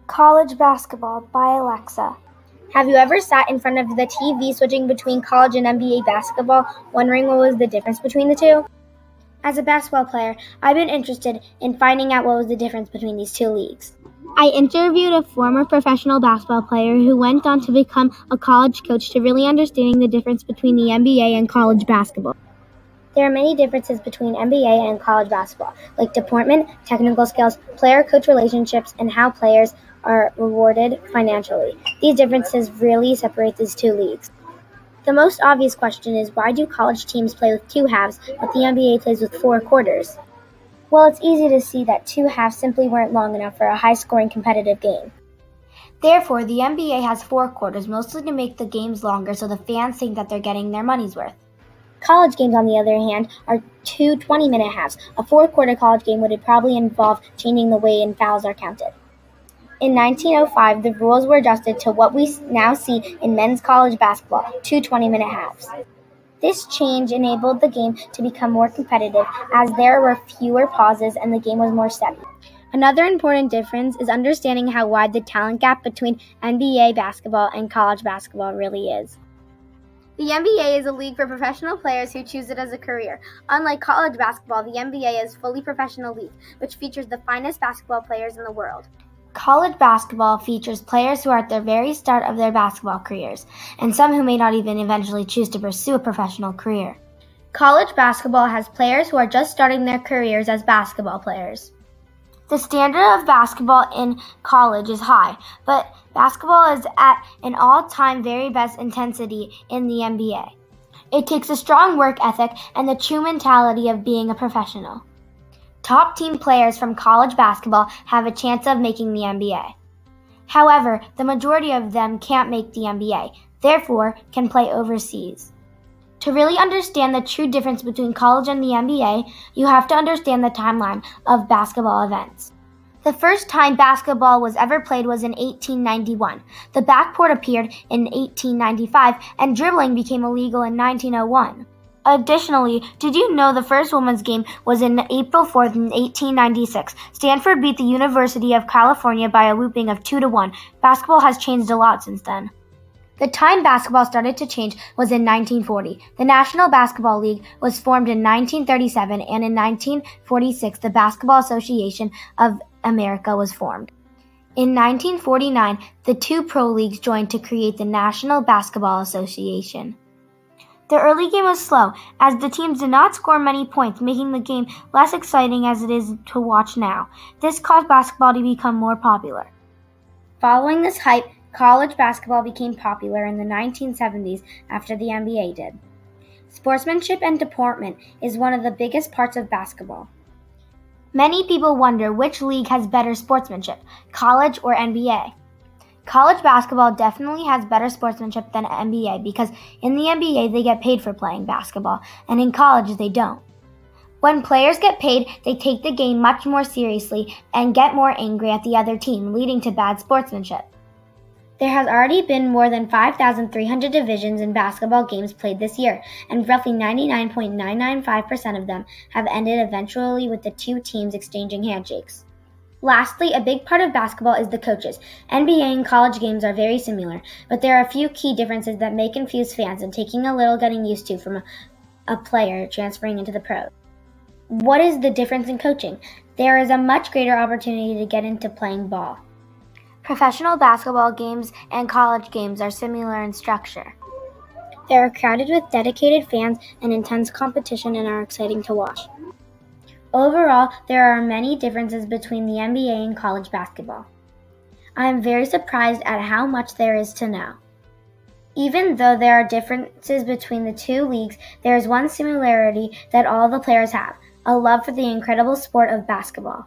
College Basketball by Alexa. Have you ever sat in front of the TV switching between college and NBA basketball, wondering what was the difference between the two? As a basketball player, I've been interested in finding out what was the difference between these two leagues. I interviewed a former professional basketball player who went on to become a college coach to really understanding the difference between the NBA and college basketball. There are many differences between NBA and college basketball, like deportment, technical skills, player-coach relationships, and how players are rewarded financially. These differences really separate these two leagues. The most obvious question is, why do college teams play with two halves, but the NBA plays with 4 quarters? Well, it's easy to see that 2 halves simply weren't long enough for a high-scoring competitive game. Therefore, the NBA has 4 quarters, mostly to make the games longer so the fans think that they're getting their money's worth. College games, on the other hand, are 2 20-minute halves. A 4-quarter college game would probably involve changing the way in fouls are counted. In 1905, the rules were adjusted to what we now see in men's college basketball, 2 20-minute halves. This change enabled the game to become more competitive as there were fewer pauses and the game was more steady. Another important difference is understanding how wide the talent gap between NBA basketball and college basketball really is. The NBA is a league for professional players who choose it as a career. Unlike college basketball, the NBA is a fully professional league, which features the finest basketball players in the world. College basketball features players who are at the very start of their basketball careers, and some who may not even eventually choose to pursue a professional career. College basketball has players who are just starting their careers as basketball players. The standard of basketball in college is high, but basketball is at an all-time very best intensity in the NBA. It takes a strong work ethic and the true mentality of being a professional. Top team players from college basketball have a chance of making the NBA. However, the majority of them can't make the NBA, therefore can play overseas. To really understand the true difference between college and the NBA, you have to understand the timeline of basketball events. The first time basketball was ever played was in 1891. The backcourt appeared in 1895, and dribbling became illegal in 1901. Additionally, did you know the first women's game was in April 4th in 1896? Stanford beat the University of California by a whooping of 2-1. Basketball has changed a lot since then. The time basketball started to change was in 1940. The National Basketball League was formed in 1937, and in 1946, the Basketball Association of America was formed. In 1949, the 2 pro leagues joined to create the National Basketball Association. The early game was slow, as the teams did not score many points, making the game less exciting as it is to watch now. This caused basketball to become more popular. Following this hype, college basketball became popular in the 1970s after the NBA did. Sportsmanship and deportment is one of the biggest parts of basketball. Many people wonder which league has better sportsmanship, college or NBA. College basketball definitely has better sportsmanship than NBA because in the NBA they get paid for playing basketball, and in college they don't. When players get paid, they take the game much more seriously and get more angry at the other team, leading to bad sportsmanship. There has already been more than 5,300 divisions in basketball games played this year, and roughly 99.995% of them have ended eventually with the 2 teams exchanging handshakes. Lastly, a big part of basketball is the coaches. NBA and college games are very similar, but there are a few key differences that may confuse fans and taking a little getting used to from a player transferring into the pros. What is the difference in coaching? There is a much greater opportunity to get into playing ball. Professional basketball games and college games are similar in structure. They are crowded with dedicated fans and intense competition and are exciting to watch. Overall, there are many differences between the NBA and college basketball. I am very surprised at how much there is to know. Even though there are differences between the 2 leagues, there is one similarity that all the players have: a love for the incredible sport of basketball.